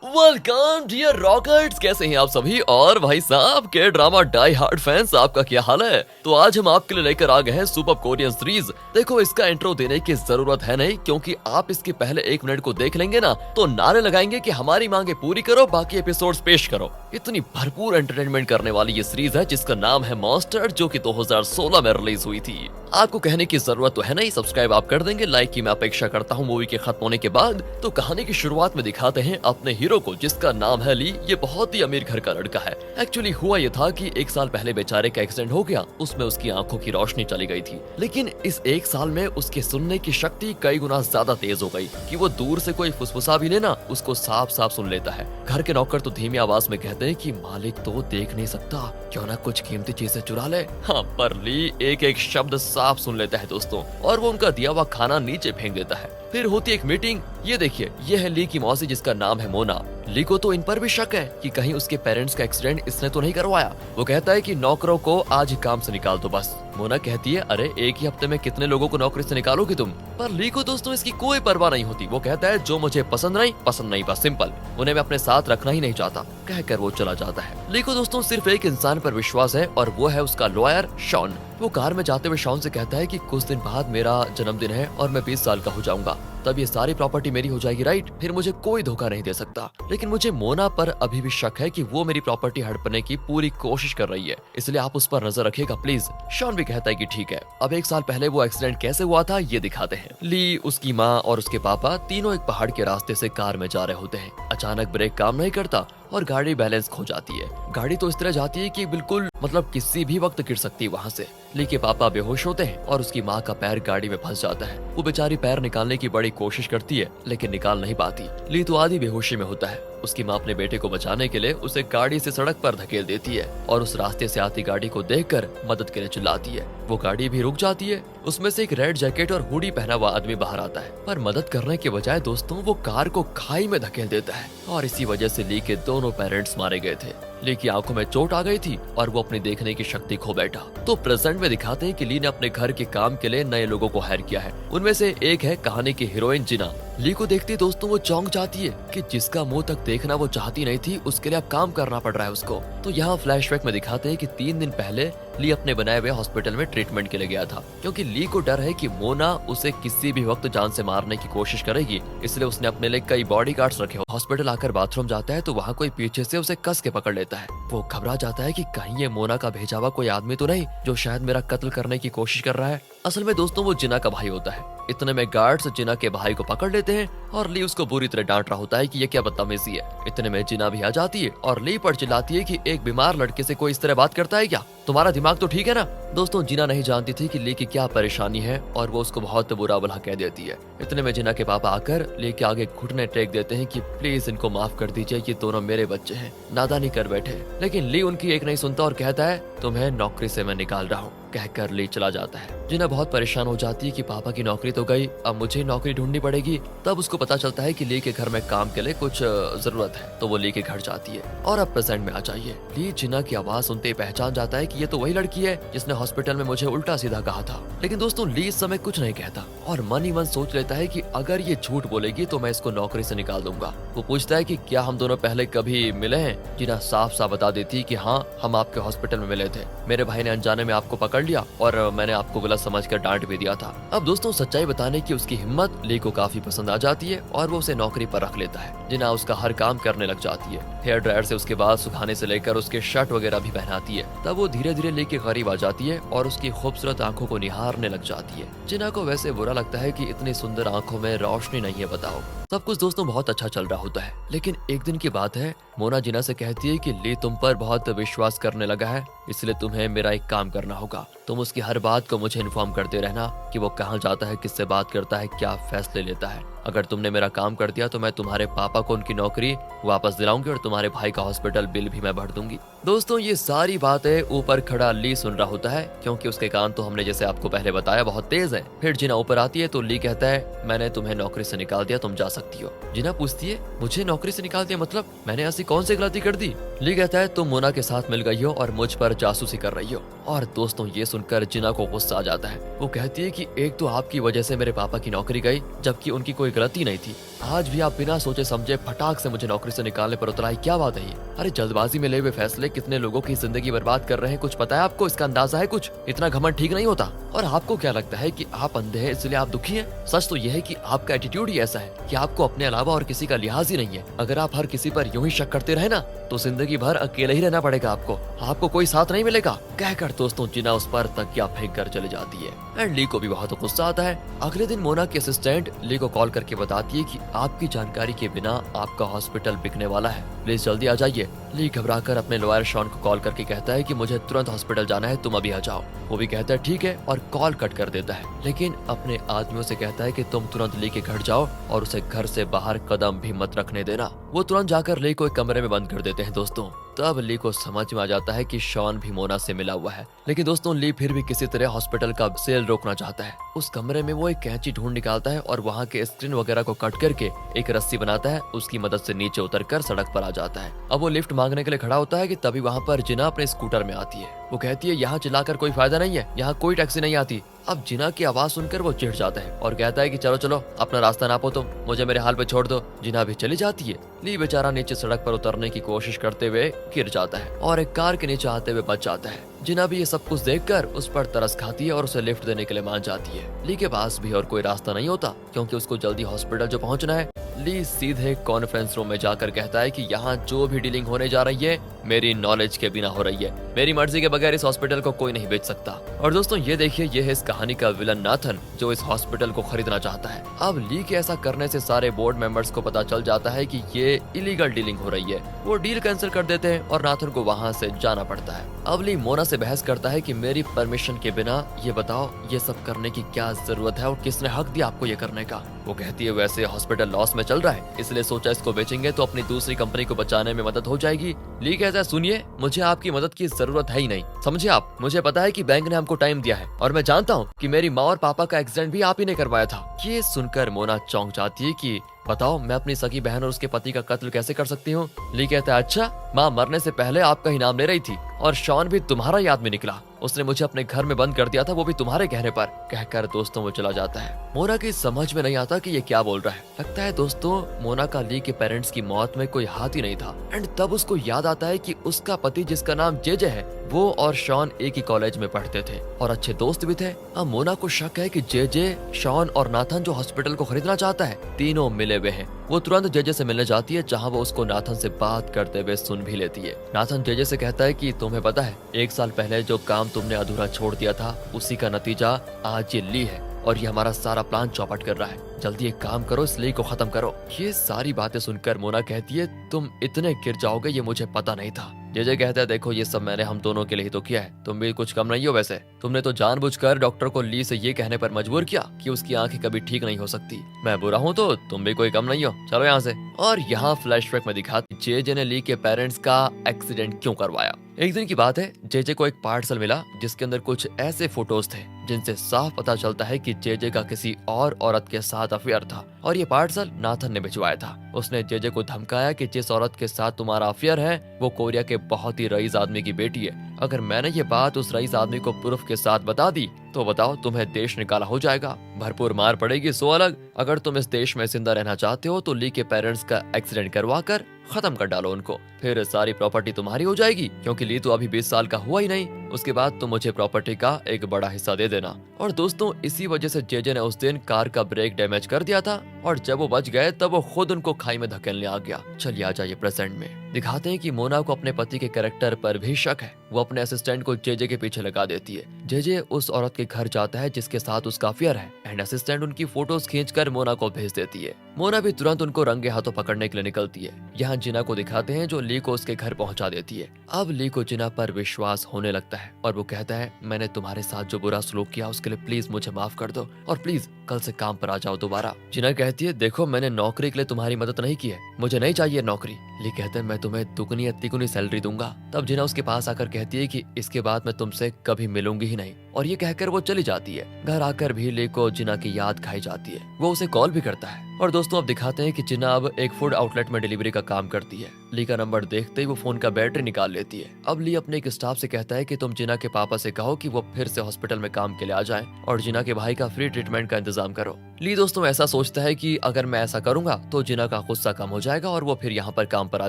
Welcome dear rockets, कैसे हैं आप सभी। और भाई साहब के ड्रामा डाई हार्ड फैंस, आपका क्या हाल है। तो आज हम आपके लिए लेकर आ गए हैं सुपर कोरियन सीरीज। देखो, इसका इंट्रो देने की जरूरत है नहीं, क्योंकि आप इसके पहले 1 मिनट को देख लेंगे ना तो नारे लगाएंगे कि हमारी मांगे पूरी करो, बाकी एपिसोड्स पेश करो। इतनी भरपूर एंटरटेनमेंट करने वाली ये सीरीज है जिसका नाम है मॉन्स्टर, जो कि 2016 में रिलीज हुई थी। आपको कहने की जरूरत तो है नहीं, सब्सक्राइब आप कर देंगे, लाइक की मैं अपेक्षा करता हूँ मूवी के खत्म होने के बाद। तो कहानी की शुरुआत में दिखाते हैं अपने हीरो को, जिसका नाम है ली। ये बहुत ही अमीर घर का लड़का है। एक्चुअली हुआ ये था कि 1 साल पहले बेचारे का एक्सीडेंट हो गया, उसमें उसकी आंखों की रोशनी चली गई थी। लेकिन इस 1 साल में उसके सुनने की शक्ति कई गुना ज्यादा तेज हो गई कि वो दूर से कोई फुसफुसा भी लेना उसको साफ साफ सुन लेता है। घर के नौकर तो धीमी आवाज में कहते हैं कि मालिक तो देख नहीं सकता, क्यों ना कुछ कीमती चीजें चुरा ले। हाँ, पर ली एक एक शब्द साफ सुन लेता है दोस्तों, और वो उनका दिया हुआ खाना नीचे फेंक देता है। फिर होती एक मीटिंग। ये देखिए, ये है ली की मौसी, जिसका नाम है मोना। ली को तो इन पर भी शक है कि कहीं उसके पेरेंट्स का एक्सीडेंट इसने तो नहीं करवाया। वो कहता है कि नौकरों को आज ही काम से निकाल दो बस। मोना कहती है, अरे 1 ही हफ्ते में कितने लोगों को नौकरी से निकालोगी तुम। पर ली को दोस्तों इसकी कोई परवाह नहीं होती। वो कहता है, जो मुझे पसंद नहीं, बस सिंपल। उन्हें मैं अपने साथ रखना ही नहीं चाहता, कहकर वो चला जाता है। ली को दोस्तों सिर्फ एक इंसान पर विश्वास है, और वो है उसका लॉयर शॉन। वो कार में जाते हुए शॉन से कहता है कि कुछ दिन बाद मेरा जन्मदिन है और मैं 20 साल का हो जाऊंगा, तब ये सारी प्रॉपर्टी मेरी हो जाएगी, राइट। फिर मुझे कोई धोखा नहीं दे सकता। लेकिन मुझे मोना पर अभी भी शक है कि वो मेरी प्रॉपर्टी हड़पने की पूरी कोशिश कर रही है, इसलिए आप उस पर नजर रखिएगा प्लीज। शॉन भी कहता है कि ठीक है। अब 1 साल पहले वो एक्सीडेंट कैसे हुआ था ये दिखाते हैं। ली, उसकी माँ और उसके पापा तीनों एक पहाड़ के रास्ते से कार में जा रहे होते हैं। अचानक ब्रेक काम नहीं करता और गाड़ी बैलेंस खो जाती है। गाड़ी तो इस तरह जाती है कि बिल्कुल किसी भी वक्त गिर सकती है वहाँ से। ली के पापा बेहोश होते हैं और उसकी माँ का पैर गाड़ी में फंस जाता है। वो बेचारी पैर निकालने की बड़ी कोशिश करती है, लेकिन निकाल नहीं पाती। ली तो आधी बेहोशी में होता है। उसकी माँ अपने बेटे को बचाने के लिए उसे गाड़ी से सड़क पर धकेल देती है, और उस रास्ते से आती गाड़ी को देखकर मदद के लिए चिल्लाती है। वो गाड़ी भी रुक जाती है। उसमें से एक रेड जैकेट और हुडी पहना हुआ आदमी बाहर आता है, पर मदद करने के बजाय दोस्तों वो कार को खाई में धकेल देता है, और इसी वजह से ली के दोनों पेरेंट्स मारे गए थे। ली की आंखों में चोट आ गई थी और वो अपनी देखने की शक्ति खो बैठा। तो प्रेजेंट में दिखाते हैं कि ली ने अपने घर के काम के लिए नए लोगों को हायर किया है। उनमें से एक है कहानी की हीरोइन जिना। ली को देखती दोस्तों वो चौंक जाती है कि जिसका मुंह तक देखना वो चाहती नहीं थी, उसके लिए अब काम करना पड़ रहा है उसको। तो यहाँ फ्लैशबैक में दिखाते हैं कि 3 दिन पहले ली अपने बनाए हुए हॉस्पिटल में ट्रीटमेंट के लिए गया था, क्योंकि ली को डर है कि मोना उसे किसी भी वक्त जान से मारने की कोशिश करेगी, इसलिए उसने अपने लिए कई बॉडीगार्ड्स रखे। हॉस्पिटल आकर बाथरूम जाता है तो वहाँ कोई पीछे से उसे कस के पकड़ लेता है। वो घबरा जाता है कि कहीं ये मोना का भेजा हुआ कोई आदमी तो नहीं जो शायद मेरा कत्ल करने की कोशिश कर रहा है। असल में दोस्तों वो जिना का भाई होता है। इतने में गार्ड्स जिना के भाई को पकड़ लेते हैं और ली उसको बुरी तरह डांट रहा होता है कि ये क्या बदतमीजी है। इतने में जिना भी आ जाती है और ली पर चिल्लाती है कि एक बीमार लड़के से कोई इस तरह बात करता है क्या, तुम्हारा दिमाग तो ठीक है ना। दोस्तों जिना नहीं जानती थी कि ली की क्या परेशानी है, और वो उसको बहुत बुरा भला कह देती है। इतने में जिना के पापा आकर ली के आगे घुटने टेक देते हैं कि प्लीज इनको माफ कर दीजिए, ये दोनों मेरे बच्चे हैं, नादानी कर बैठे। लेकिन ली उनकी एक नहीं सुनता और कहता है, तुम्हें नौकरी से मैं निकाल रहा हूँ, कहकर ली चला जाता है। जिना बहुत परेशान हो जाती है कि पापा की नौकरी तो गई, अब मुझे नौकरी ढूंढनी पड़ेगी। तब उसको पता चलता है कि ली के घर में काम के लिए कुछ जरूरत है, तो वो ली के घर जाती है। और अब प्रेजेंट में आ जाइए। ली जिना की आवाज सुनते ही पहचान जाता है कि ये तो वही लड़की है जिसने हॉस्पिटल में मुझे उल्टा सीधा कहा था। लेकिन दोस्तों ली इस समय कुछ नहीं कहता और मन ही मन सोच लेता है कि अगर ये झूठ बोलेगी तो मैं इसको नौकरी से निकाल दूंगा। वो पूछता है कि क्या हम दोनों पहले कभी मिले हैं। जिना साफ साफ बता देती कि हाँ, हम आपके हॉस्पिटल में मिले थे, मेरे भाई ने अनजाने में आपको पकड़ लिया और मैंने आपको गलत समझकर डांट भी दिया था। अब दोस्तों सच्चाई बताने की उसकी हिम्मत ली को काफी पसंद आ जाती है और वो उसे नौकरी पर रख लेता है। जिना उसका हर काम करने लग जाती है। हेयर ड्रायर से उसके बाल सुखाने से लेकर उसके शर्ट वगैरह भी पहनाती है। तब वो धीरे धीरे ली के करीब आ जाती है और उसकी खूबसूरत आंखों को निहारने लग जाती है। जिना को वैसे बुरा लगता है कि इतनी सुंदर आंखों में रोशनी नहीं है, बताओ। सब कुछ दोस्तों बहुत अच्छा चल रहा होता है। लेकिन एक दिन की बात है, मोना जिना से कहती है कि ली तुम पर बहुत विश्वास करने लगा है, इसलिए तुम्हें मेरा एक काम करना होगा। तुम उसकी हर बात को मुझे इन्फॉर्म करते रहना कि वो कहाँ जाता है, किससे बात करता है, क्या फैसले लेता है। अगर तुमने मेरा काम कर दिया तो मैं तुम्हारे पापा को उनकी नौकरी वापस दिलाऊंगी और तुम्हारे भाई का हॉस्पिटल बिल भी मैं भर दूंगी। दोस्तों ये सारी बातें ऊपर खड़ा ली सुन रहा होता है, क्योंकि उसके कान तो हमने जैसे आपको पहले बताया बहुत तेज है। फिर जिना ऊपर आती है तो ली कहता है मैंने तुम्हें नौकरी से निकाल दिया, तुम जा सकती हो। जिना पूछती है मुझे नौकरी से निकाल दिया मतलब, मैंने ऐसी कौन सी गलती कर दी? ली कहता है तुम मोना के साथ मिल गई हो और मुझ पर जासूसी कर रही हो। और दोस्तों ये सुनकर जिना को गुस्सा आ जाता है। वो कहती है कि एक तो आपकी वजह से मेरे पापा की नौकरी गई, जबकि उनकी कोई गलती नहीं थी। आज भी आप बिना सोचे समझे फटाक से मुझे नौकरी से निकालने पर उतराई, क्या बात है ये? अरे जल्दबाजी में ले हुए फैसले कितने लोगों की जिंदगी बर्बाद कर रहे हैं, कुछ पता है आपको? इसका अंदाजा है कुछ? इतना घमंड ठीक नहीं होता। और आपको क्या लगता है कि आप अंधे हैं इसलिए आप दुखी हैं? सच तो यह है कि आपका एटीट्यूड ही ऐसा है कि आपको अपने अलावा और किसी का लिहाज ही नहीं है। अगर आप हर किसी पर यूं ही शक करते रहे ना तो जिंदगी भर अकेले ही रहना पड़ेगा आपको कोई साथ नहीं मिलेगा। कहकर दोस्तों जिना उस पर तकिया फेंक कर चली जाती है। एंड ली को भी बहुत गुस्सा आता है। अगले दिन मोना की असिस्टेंट ली को कॉल करके बताती है कि आपकी जानकारी के बिना आपका हॉस्पिटल बिकने वाला है, प्लीज जल्दी आ जाइए। ली घबराकर अपने लॉयर शॉन को कॉल करके कहता है कि मुझे तुरंत हॉस्पिटल जाना है, तुम अभी आ जाओ। वो भी कहता है ठीक है और कॉल कट कर देता है। लेकिन अपने आदमियों से कहता है कि तुम तुरंत ली के घर जाओ और उसे घर से बाहर कदम भी मत रखने देना। वो तुरंत जाकर ली को एक कमरे में बंद कर देते हैं। दोस्तों तब ली को समझ में आ जाता है कि शॉन भी मोना से मिला हुआ है। लेकिन दोस्तों ली फिर भी किसी तरह हॉस्पिटल का सेल रोकना चाहता है। उस कमरे में वो एक कैंची ढूंढ निकालता है और वहाँ के स्क्रीन वगैरह को कट करके एक रस्सी बनाता है। उसकी मदद से नीचे उतरकर सड़क पर आ जाता है। अब वो लिफ्ट मांगने के लिए खड़ा होता है कि तभी वहाँ पर जिना अपने स्कूटर में आती है। वो कहती है यहाँ चिल्लाकर कोई फायदा नहीं है, यहाँ कोई टैक्सी नहीं आती। अब जिना की आवाज सुनकर वो चिढ़ जाता है और कहता है कि चलो चलो अपना रास्ता नापो, तुम मुझे मेरे हाल पे छोड़ दो। जिना भी चली जाती है। ली बेचारा नीचे सड़क पर उतरने की कोशिश करते हुए गिर जाता है और एक कार के नीचे आते हुए बच जाता है। जिना भी ये सब कुछ देखकर उस पर तरस खाती है और उसे लिफ्ट देने के लिए मान जाती है। ली के पास भी और कोई रास्ता नहीं होता क्योंकि उसको जल्दी हॉस्पिटल जो पहुंचना है। ली सीधे कॉन्फ्रेंस रूम में जाकर कहता है कि यहाँ जो भी डीलिंग होने जा रही है मेरी नॉलेज के बिना हो रही है, मेरी मर्जी के बगैर इस हॉस्पिटल को कोई नहीं बेच सकता। और दोस्तों ये देखिए ये है इस कहानी का विलन नाथन जो इस हॉस्पिटल को खरीदना चाहता है। अब ली के ऐसा करने से सारे बोर्ड मेंबर्स को पता चल जाता है कि ये इलीगल डीलिंग हो रही है। वो डील कैंसिल कर देते हैं और नाथन को वहाँ से जाना पड़ता है। अब ली मोना से बहस करता है कि मेरी परमिशन के बिना ये बताओ ये सब करने की क्या जरूरत है और किसने हक दिया आपको ये करने का। वो कहती है वैसे हॉस्पिटल लॉस में चल रहा है इसलिए सोचा इसको बेचेंगे तो अपनी दूसरी कंपनी को बचाने में मदद हो जाएगी। ली कहता है सुनिए मुझे आपकी मदद की जरूरत है ही नहीं, समझे आप? मुझे पता है कि बैंक ने हमको टाइम दिया है और मैं जानता हूँ कि मेरी माँ और पापा का एक्सीडेंट भी आप ही ने करवाया था। ये सुनकर मोना चौंक जाती है कि बताओ मैं अपनी सगी बहन और उसके पति का कत्ल कैसे कर सकती हूँ? ली कहता है अच्छा, माँ मरने से पहले आपका ही नाम ले रही थी और शॉन भी तुम्हारा ही आदमी निकला, उसने मुझे अपने घर में बंद कर दिया था वो भी तुम्हारे कहने पर। कहकर दोस्तों वो चला जाता है। मोना की समझ में नहीं आता कि ये क्या बोल रहा है। लगता है दोस्तों मोना का ली के पेरेंट्स की मौत में कोई हाथ ही नहीं था। एंड तब उसको याद आता है कि उसका पति जिसका नाम जेजे है वो और शॉन एक ही कॉलेज में पढ़ते थे और अच्छे दोस्त भी थे। अब मोना को शक है कि जेजे, शॉन और नाथन जो हॉस्पिटल को खरीदना चाहता है तीनों मिले हुए हैं। वो तुरंत जेजे से मिलने जाती है जहाँ वो उसको नाथन से बात करते हुए सुन भी लेती है। नाथन जेजे से कहता है कि तुम्हें पता है 1 साल पहले जो काम तुमने अधूरा छोड़ दिया था उसी का नतीजा आज ये ली है और ये हमारा सारा प्लान चौपट कर रहा है। जल्दी एक काम करो, इस ली को खत्म करो। ये सारी बातें सुनकर मोना कहती है तुम इतने गिर जाओगे ये मुझे पता नहीं था। जेजे कहता है देखो ये सब मैंने हम दोनों के लिए ही तो किया है, तुम भी कुछ कम नहीं हो। वैसे तुमने तो जानबूझकर डॉक्टर को ली से ये कहने पर मजबूर किया कि उसकी आंखें कभी ठीक नहीं हो सकती। मैं बुरा हूँ तो तुम भी कोई कम नहीं हो, चलो यहाँ से। और यहाँ फ्लैशबैक में दिखाते जेजे ने ली के पेरेंट्स का एक्सीडेंट क्यों करवाया। एक दिन की बात है, जेजे को एक पार्सल मिला जिसके अंदर कुछ ऐसे फोटोज थे जिनसे साफ पता चलता है कि जेजे का किसी और औरत के साथ अफेयर था और ये पार्सल नाथन ने भिजवाया था। उसने जेजे को धमकाया कि जिस औरत के साथ तुम्हारा अफेयर है वो कोरिया के बहुत ही रईस आदमी की बेटी है। अगर मैंने ये बात उस रईस आदमी को प्रूफ के साथ बता दी तो बताओ तुम्हें देश निकाला हो जाएगा, भरपूर मार पड़ेगी। सो अलग अगर तुम इस देश में जिंदा रहना चाहते हो तो ली के पेरेंट्स का एक्सीडेंट करवा कर खत्म कर डालो उनको, फिर सारी प्रॉपर्टी तुम्हारी हो जाएगी क्योंकि ली तो अभी 20 साल का हुआ ही नहीं। उसके बाद तुम मुझे प्रॉपर्टी का एक बड़ा हिस्सा दे देना। और दोस्तों इसी वजह से जेजे ने उस दिन कार का ब्रेक डैमेज कर दिया था और जब वो बच गए तब वो खुद उनको खाई में धकेलने आ गया। चलिए आ जाइए प्रेजेंट में। दिखाते हैं कि मोना को अपने पति के कैरेक्टर पर भी शक है। वो अपने असिस्टेंट को जेजे के पीछे लगा देती है। जेजे उस औरत के घर जाता है जिसके साथ उसका अफेयर है एंड असिस्टेंट उनकी फोटोज खींचकर मोना को भेज देती है। मोना भी तुरंत उनको रंगे हाथों पकड़ने के लिए निकलती है। यहाँ जिना को दिखाते हैं जो ली को उसके घर पहुंचा देती है। अब ली को जिना पर विश्वास होने लगता है और वो कहता है, मैंने तुम्हारे साथ जो बुरा सलूक किया उसके लिए प्लीज मुझे माफ कर दो और प्लीज कल से काम पर आ जाओ दोबारा। जिना कहती है, देखो मैंने नौकरी के लिए तुम्हारी मदद नहीं की है, मुझे नहीं चाहिए नौकरी। ली कहता है, मैं तुम्हें दुगनी या तिगुनी सैलरी दूंगा। तब जिना उसके पास आकर कहती है कि इसके बाद मैं तुमसे कभी मिलूंगी ही नहीं, और ये कहकर वो चली जाती है। घर आकर भी ली को जिना की याद खाई जाती है। वो उसे कॉल भी करता है और दोस्तों अब दिखाते हैं कि जिना अब एक फूड आउटलेट में डिलीवरी का काम करती है। ली का नंबर देखते ही वो फोन का बैटरी निकाल लेती है। अब ली अपने एक स्टाफ से कहता है कि तुम जिना के पापा से कहो कि वो फिर से हॉस्पिटल में काम के लिए आ जाएं और जिना के भाई का फ्री ट्रीटमेंट का इंतजाम करो। ली दोस्तों ऐसा सोचता है कि अगर मैं ऐसा करूंगा तो जिना का गुस्सा कम हो जाएगा और वो फिर यहाँ पर काम पर आ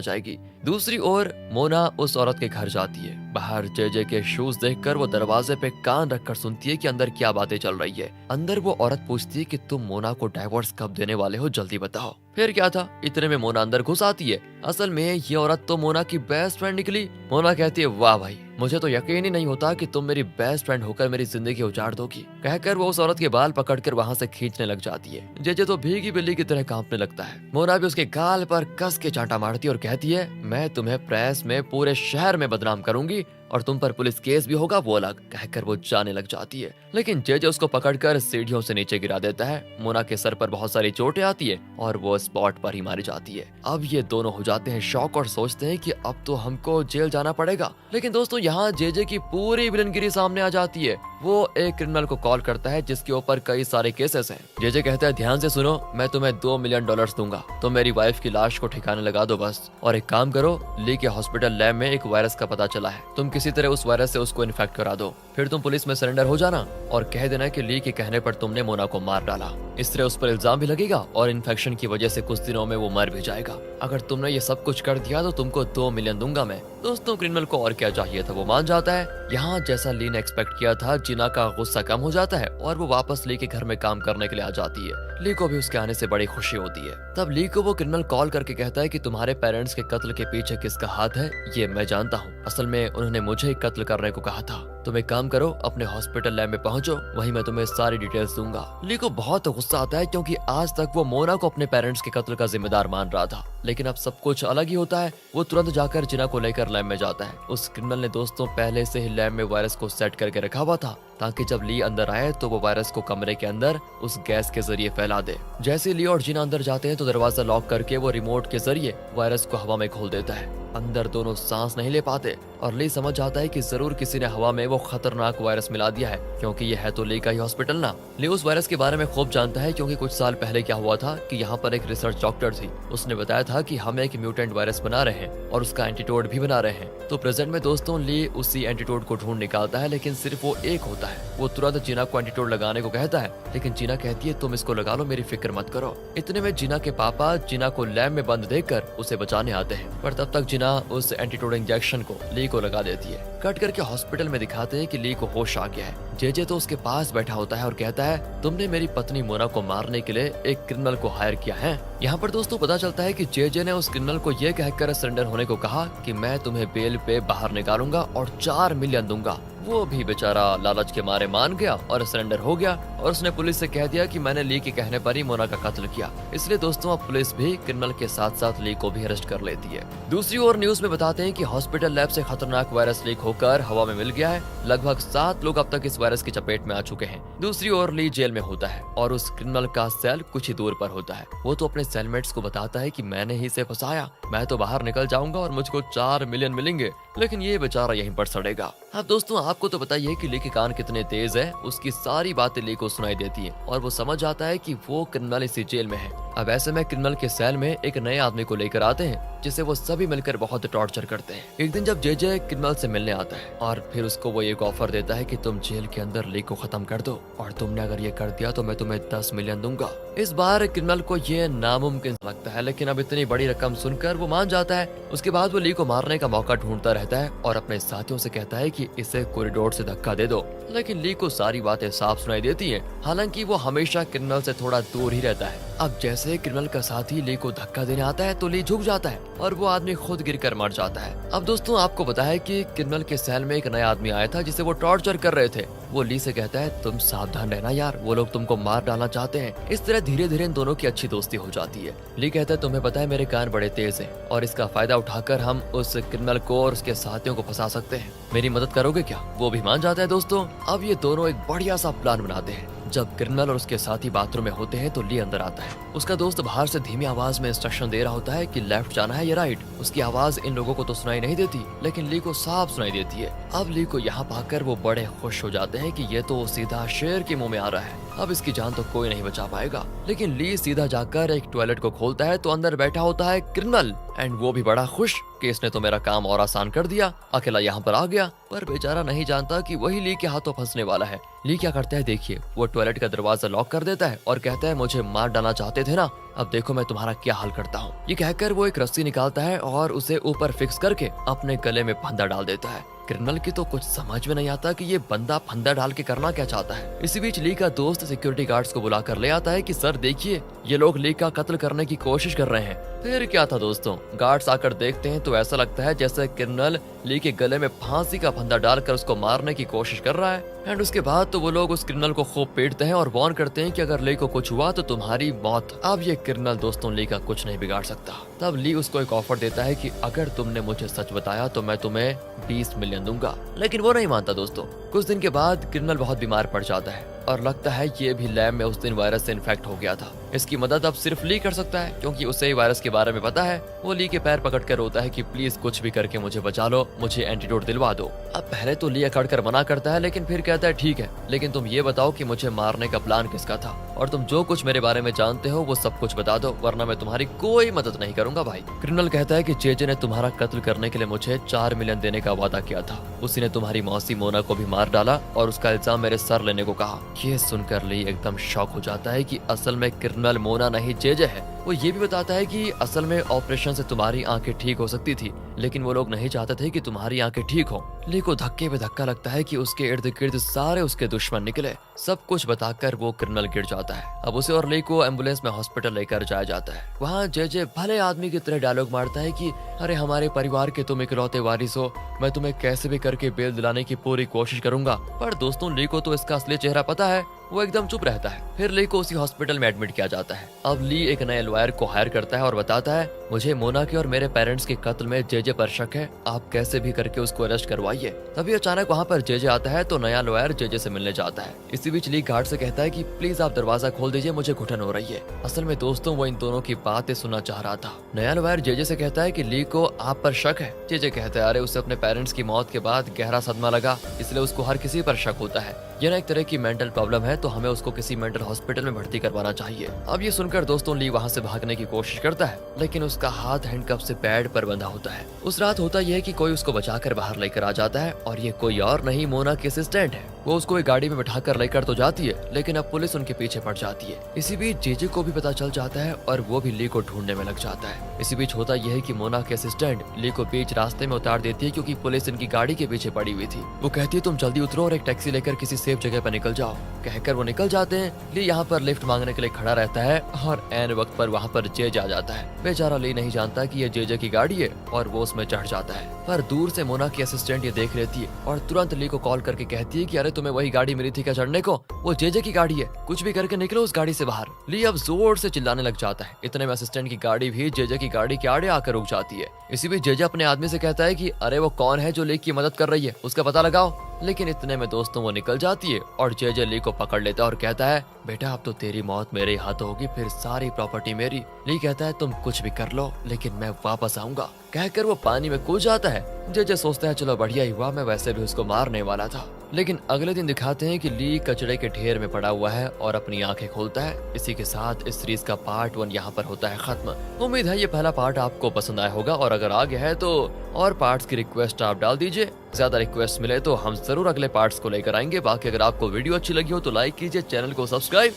जाएगी। दूसरी ओर मोना उस औरत के घर जाती है। बाहर जेजे के शूज देखकर वो दरवाजे पे कान रखकर सुनती है कि अंदर क्या बातें चल रही है। अंदर वो औरत पूछती है कि तुम मोना को डाइवोर्स कब देने वाले हो, जल्दी बताओ। फिर क्या था, इतने में मोना अंदर घुस आती है। असल में ये औरत तो मोना की बेस्ट फ्रेंड निकली। मोना कहती है, वाह भाई, मुझे तो यकीन ही नहीं होता कि तुम मेरी बेस्ट फ्रेंड होकर मेरी जिंदगी उजाड़ दोगी। कहकर वो उस औरत के बाल पकड़कर वहाँ से खींचने लग जाती है। जेजे तो भीगी बिल्ली की तरह कांपने लगता है। मोना भी उसके गाल पर कस के चांटा मारती है और कहती है, मैं तुम्हें प्रेस में पूरे शहर में बदनाम करूंगी और तुम पर पुलिस केस भी होगा, वो अलग। कहकर वो जाने लग जाती है, लेकिन जेजे उसको पकड़कर सीढ़ियों से नीचे गिरा देता है। मोना के सर पर बहुत सारी चोटें आती है और वो स्पॉट पर ही मारी जाती है। अब ये दोनों हो जाते हैं शॉक और सोचते हैं कि अब तो हमको जेल जाना पड़ेगा। लेकिन दोस्तों यहाँ जेजे की पूरी विलनगिरी सामने आ जाती है। वो एक क्रिमिनल को कॉल करता है जिसके ऊपर कई सारे केसेस हैं। जेजे कहता है, ध्यान से सुनो, मैं तुम्हें $2 मिलियन दूंगा, तो मेरी वाइफ की लाश को ठिकाने लगा दो बस। और एक काम करो, ली के हॉस्पिटल लैब में एक वायरस का पता चला है, तुम किसी तरह उस वायरस से उसको इन्फेक्ट करा दो, फिर तुम पुलिस में सरेंडर हो जाना और कह देना कि ली के कहने पर तुमने मोना को मार डाला। इस तरह उस पर इल्जाम भी लगेगा और इन्फेक्शन की वजह से कुछ दिनों में वो मर भी जाएगा। अगर तुमने ये सब कुछ कर दिया तो तुमको $2 मिलियन दूंगा मैं। दोस्तों क्रिमिनल को और क्या चाहिए था, वो मान जाता है। यहाँ जैसा ली ने एक्सपेक्ट किया था, जिना का गुस्सा कम हो जाता है और वो वापस ली के घर में काम करने के लिए आ जाती है। ली को भी उसके आने से बड़ी खुशी होती है। तब ली को वो क्रिमिनल कॉल करके कहता है कि तुम्हारे पेरेंट्स के कत्ल के पीछे किसका हाथ है ये मैं जानता हूँ। असल में उन्होंने मुझे ही कत्ल करने को कहा था। तुम एक काम करो, अपने हॉस्पिटल लैब में पहुंचो, वहीं मैं तुम्हें सारी डिटेल्स दूंगा। ली को बहुत गुस्सा आता है क्योंकि आज तक वो मोना को अपने पेरेंट्स के कत्ल का जिम्मेदार मान रहा था, लेकिन अब सब कुछ अलग ही होता है। वो तुरंत जाकर जिना को लेकर लैब में जाता है। उस क्रिमिनल ने दोस्तों पहले से ही लैब में वायरस को सेट करके रखा हुआ था ताकि जब ली अंदर आए तो वो वायरस को कमरे के अंदर उस गैस के जरिए फैला दे। जैसे ली और जिना अंदर जाते हैं तो दरवाजा लॉक करके वो रिमोट के जरिए वायरस को हवा में खोल देता है। अंदर दोनों सांस नहीं ले पाते और ली समझ जाता है कि जरूर किसी ने हवा में वो खतरनाक वायरस मिला दिया है, क्योंकि ये है तो ली का ही हॉस्पिटल ना। ली उस वायरस के बारे में खूब जानता है क्योंकि कुछ साल पहले क्या हुआ था कि यहाँ पर एक रिसर्च डॉक्टर थी, उसने बताया था कि हम एक म्यूटेंट वायरस बना रहे हैं और उसका एंटीटोड भी बना रहे हैं। तो प्रेजेंट में दोस्तों ली उसी एंटीटोड को ढूंढ निकालता है, लेकिन सिर्फ वो एक होता है। वो तुरंत जिना को एंटीटोड लगाने को कहता है, लेकिन जिना कहती है तुम इसको लगा लो, मेरी फिक्र मत करो। इतने में जिना के पापा जिना को लैब में बंद देखकर उसे बचाने आते हैं, पर तब तक जिना उस एंटीटोड इंजेक्शन को ली को लगा देती है। कट करके हॉस्पिटल में दिखाते हैं कि ली को होश आ गया है। जेजे तो उसके पास बैठा होता है और कहता है, तुमने मेरी पत्नी मोना को मारने के लिए एक क्रिमिनल को हायर किया है। यहाँ पर दोस्तों पता चलता है कि जेजे ने उस क्रिमिनल को ये कहकर सरेंडर होने को कहा कि मैं तुम्हें बेल पे बाहर निकालूंगा और $4 मिलियन दूंगा। वो भी बेचारा लालच के मारे मान गया और सरेंडर हो गया और उसने पुलिस से कह दिया कि मैंने ली के कहने पर ही मोना का कत्ल किया। इसलिए दोस्तों अब पुलिस भी क्रिमिनल के साथ साथ ली को भी अरेस्ट कर लेती है। दूसरी ओर न्यूज में बताते हैं कि हॉस्पिटल लैब से खतरनाक वायरस लीक होकर हवा में मिल गया है। लगभग 7 लोग अब तक इस वायरस की चपेट में आ चुके हैं। दूसरी ओर ली जेल में होता है और उस क्रिमिनल का सेल कुछ ही दूर पर होता है। वो तो अपने सेलमेट्स को बताता है कि मैंने ही इसे फंसाया, मैं तो बाहर निकल जाऊंगा और मुझको $4 मिलियन मिलेंगे, लेकिन ये बेचारा यहीं पर सड़ेगा। अब दोस्तों आपको तो बताइए कि ली के कान कितने तेज है, उसकी सारी बातें ली को सुनाई देती हैं और वो समझ जाता है कि वो क्रिमिनल इसी जेल में है। अब ऐसे में क्रिमिनल के सेल में एक नए आदमी को लेकर आते हैं जिसे वो सभी मिलकर बहुत टॉर्चर करते हैं। एक दिन जब जेजे क्रिमिनल से मिलने आता है और फिर उसको वो एक ऑफर देता है कि तुम जेल के अंदर ली को खत्म कर दो और तुमने अगर ये कर दिया तो मैं तुम्हें $10 मिलियन दूंगा। इस बार क्रिमिनल को ये नामुमकिन लगता है, लेकिन अब इतनी बड़ी रकम सुनकर वो मान जाता है। उसके बाद वो ली को मारने का मौका ढूंढता रहता है और अपने साथियों से कहता है कि इसे कॉरिडोर से धक्का दे दो, लेकिन ली को सारी बातें साफ सुनाई देती हैं। हालांकि वो हमेशा क्रिमिनल से थोड़ा दूर ही रहता है। अब जैसे क्रिमिनल का साथी ली को धक्का देने आता है तो ली झुक जाता है और वो आदमी खुद गिरकर मर जाता है। अब दोस्तों आपको पता है कि क्रिमिनल के सेल में एक नया आदमी आया था जिसे वो टॉर्चर कर रहे थे। वो ली से कहता है तुम सावधान रहना यार, वो लोग तुमको मार डालना चाहते हैं। इस तरह धीरे धीरे इन दोनों की अच्छी दोस्ती हो जाती है। ली कहता है तुम्हें पता है मेरे कान बड़े तेज हैं और इसका फायदा उठाकर हम उस क्रिमिनल को और उसके साथियों को फंसा सकते हैं, मेरी मदद करोगे क्या? वो भी मान जाता है। दोस्तों अब ये दोनों एक बढ़िया सा प्लान बनाते हैं। जब क्रिमिनल और उसके साथी बाथरूम में होते हैं तो ली अंदर आता है। उसका दोस्त बाहर से धीमी आवाज में इंस्ट्रक्शन दे रहा होता है कि लेफ्ट जाना है या राइट। उसकी आवाज इन लोगों को तो सुनाई नहीं देती लेकिन ली को साफ सुनाई देती है। अब ली को यहाँ पाकर वो बड़े खुश हो जाते हैं कि ये तो सीधा शेर के मुंह में आ रहा है, अब इसकी जान तो कोई नहीं बचा पाएगा। लेकिन ली सीधा जाकर एक टॉयलेट को खोलता है तो अंदर बैठा होता है क्रिमिनल एंड वो भी बड़ा खुश कि इसने तो मेरा काम और आसान कर दिया, अकेला यहाँ पर आ गया। पर बेचारा नहीं जानता कि वही ली के हाथों फंसने वाला है। ली क्या करता है देखिए, वो टॉयलेट का दरवाजा लॉक कर देता है और कहता है मुझे मार डालना चाहते थे ना, अब देखो मैं तुम्हारा क्या हाल करता हूँ। ये कहकर वो एक रस्सी निकालता है और उसे ऊपर फिक्स करके अपने गले में फंदा डाल देता है। क्रिमिनल की तो कुछ समझ में नहीं आता कि ये बंदा फंदा डाल के करना क्या चाहता है। इसी बीच ली का दोस्त सिक्योरिटी गार्ड्स को बुलाकर ले आता है कि सर देखिए ये लोग ली का कत्ल करने की कोशिश कर रहे हैं। फिर क्या था दोस्तों, गार्ड्स आकर देखते हैं तो ऐसा लगता है जैसे क्रिमिनल ली के गले में फांसी का फंदा डालकर उसको मारने की कोशिश कर रहा है। एंड उसके बाद तो वो लोग उस क्रिमिनल को खूब पीटते हैं और वार्न करते हैं कि अगर ली को कुछ हुआ तो तुम्हारी मौत। अब ये क्रिमिनल दोस्तों ली का कुछ नहीं बिगाड़ सकता। तब ली उसको एक ऑफर देता है कि अगर तुमने मुझे सच बताया तो मैं तुम्हें 20 मिलियन दूंगा, लेकिन वो नहीं मानता दोस्तों। कुछ दिन के बाद क्रिमिनल बहुत बीमार पड़ जाता है और लगता है ये भी लैब में उस दिन वायरस से इन्फेक्ट हो गया था। इसकी मदद अब सिर्फ ली कर सकता है क्योंकि उसे ही वायरस के बारे में पता है। वो ली के पैर पकड़ कर रोता है कि प्लीज कुछ भी करके मुझे बचा लो, मुझे एंटीडोट दिलवा दो। अब पहले तो ली अकड़ कर मना करता है लेकिन फिर कहता है ठीक है, लेकिन तुम ये बताओ कि मुझे मारने का प्लान किसका था और तुम जो कुछ मेरे बारे में जानते हो वो सब कुछ बता दो वरना मैं तुम्हारी कोई मदद नहीं करूंगा भाई। क्रिमिनल कहता है कि जेजे ने तुम्हारा कत्ल करने के लिए मुझे 4 मिलियन देने का वादा किया था। उसी ने तुम्हारी मौसी मोना को भी मार डाला और उसका इल्जाम मेरे सर लेने को कहा। ये सुनकर ली एकदम शॉक हो जाता है कि असल में क्रिमिनल मोना नहीं जेजे है। वो ये भी बताता है कि असल में ऑपरेशन से तुम्हारी आंखें ठीक हो सकती थी लेकिन वो लोग नहीं चाहते थे कि तुम्हारी आंखें ठीक हो। ली को धक्के पे धक्का लगता है कि उसके इर्द गिर्द सारे उसके दुश्मन निकले। सब कुछ बताकर वो क्रिमिनल गिर जाता है। अब उसे और ली को एम्बुलेंस में हॉस्पिटल लेकर जाया जाता है। वहाँ जेजे भले आदमी की तरह डायलॉग मारता है कि अरे हमारे परिवार के तुम इकलौते वारिस हो, मैं तुम्हें कैसे भी करके बेल दिलाने की पूरी कोशिश करूंगा। पर दोस्तों ली को तो इसका असली चेहरा पता है, वो एकदम चुप रहता है। फिर ली को उसी हॉस्पिटल में एडमिट किया जाता है। अब ली एक नए लॉयर को हायर करता है और बताता है मुझे मोना के और मेरे पेरेंट्स के कत्ल में जेजे पर शक है, आप कैसे भी करके उसको अरेस्ट करवाइए। तभी अचानक वहाँ पर जेजे आता है तो नया लॉयर जेजे से मिलने जाता है। इसी बीच ली गार्ड से कहता है कि प्लीज आप दरवाजा खोल दीजिए, मुझे घुटन हो रही है। असल में दोस्तों वो इन दोनों की बातें सुनना चाह रहा था। नया लॉयर जेजे से कहता है कि ली को आप पर शक है। जेजे कहता है अरे उसे अपने पेरेंट्स की मौत के बाद गहरा सदमा लगा इसलिए उसको हर किसी पर शक होता है। ये ना एक तरह की मेंटल प्रॉब्लम है तो हमें उसको किसी मेंटल हॉस्पिटल में भर्ती करवाना चाहिए। अब ये सुनकर दोस्तों ली वहाँ से भागने की कोशिश करता है लेकिन उसका हाथ हैंडकफ से पैड पर बंधा होता है। उस रात होता यह है कि कोई उसको बचाकर बाहर लेकर आ जाता है और ये कोई और नहीं मोना की असिस्टेंट है। वो उसको एक गाड़ी में बिठाकर लेकर तो जाती है लेकिन अब पुलिस उनके पीछे पड़ जाती है। इसी बीच जेजे को भी पता चल जाता है और वो भी ली को ढूंढने में लग जाता है। इसी बीच होता यह है कि मोना के असिस्टेंट ली को बीच रास्ते में उतार देती है क्योंकि पुलिस इनकी गाड़ी के पीछे पड़ी हुई थी। वो कहती है तुम जल्दी उतरो और एक टैक्सी लेकर किसी सेफ जगह पर निकल जाओ। कहकर वो निकल जाते हैं। ली यहाँ पर लिफ्ट मांगने के लिए खड़ा रहता है और ऐन वक्त पर वहाँ पर जेजे आ जाता है। बेचारा ली नहीं जानता कि ये जेजे की गाड़ी है और वो उसमें चढ़ जाता है। पर दूर से मोना की असिस्टेंट ये देख लेती है और तुरंत ली को कॉल करके कहती है कि अरे तुम्हें वही गाड़ी मिली थी क्या चढ़ने को, वो जेजे की गाड़ी है, कुछ भी करके निकलो उस गाड़ी से बाहर। ली अब जोर से चिल्लाने लग जाता है। इतने में असिस्टेंट की गाड़ी भी जेजे की गाड़ी के आड़े आकर रुक जाती है। इसी बीच जेजे अपने आदमी से कहता है कि अरे वो कौन है जो ली की मदद कर रही है, उसका पता लगाओ। लेकिन इतने में दोस्तों वो निकल जाती है और जेजे ली को पकड़ लेता है और कहता है बेटा अब तो तेरी मौत मेरे हाथों होगी, फिर सारी प्रॉपर्टी मेरी। ली कहता है तुम कुछ भी कर लो लेकिन मैं वापस आऊंगा। कहकर वो पानी में कूद जाता है। जेजे सोचता है चलो बढ़िया ही हुआ, मैं वैसे भी उसको मारने वाला था। लेकिन अगले दिन दिखाते हैं कि ली कचड़े के ढेर में पड़ा हुआ है और अपनी आंखें खोलता है। इसी के साथ इस सीरीज का पार्ट 1 यहाँ पर होता है खत्म। उम्मीद है ये पहला पार्ट आपको पसंद आया होगा और अगर आ गया है तो और पार्ट्स की रिक्वेस्ट आप डाल दीजिए। ज्यादा रिक्वेस्ट मिले तो हम जरूर अगले पार्ट्स को लेकर आएंगे। बाकी अगर आपको वीडियो अच्छी लगी हो तो लाइक कीजिए, चैनल को सब्सक्राइब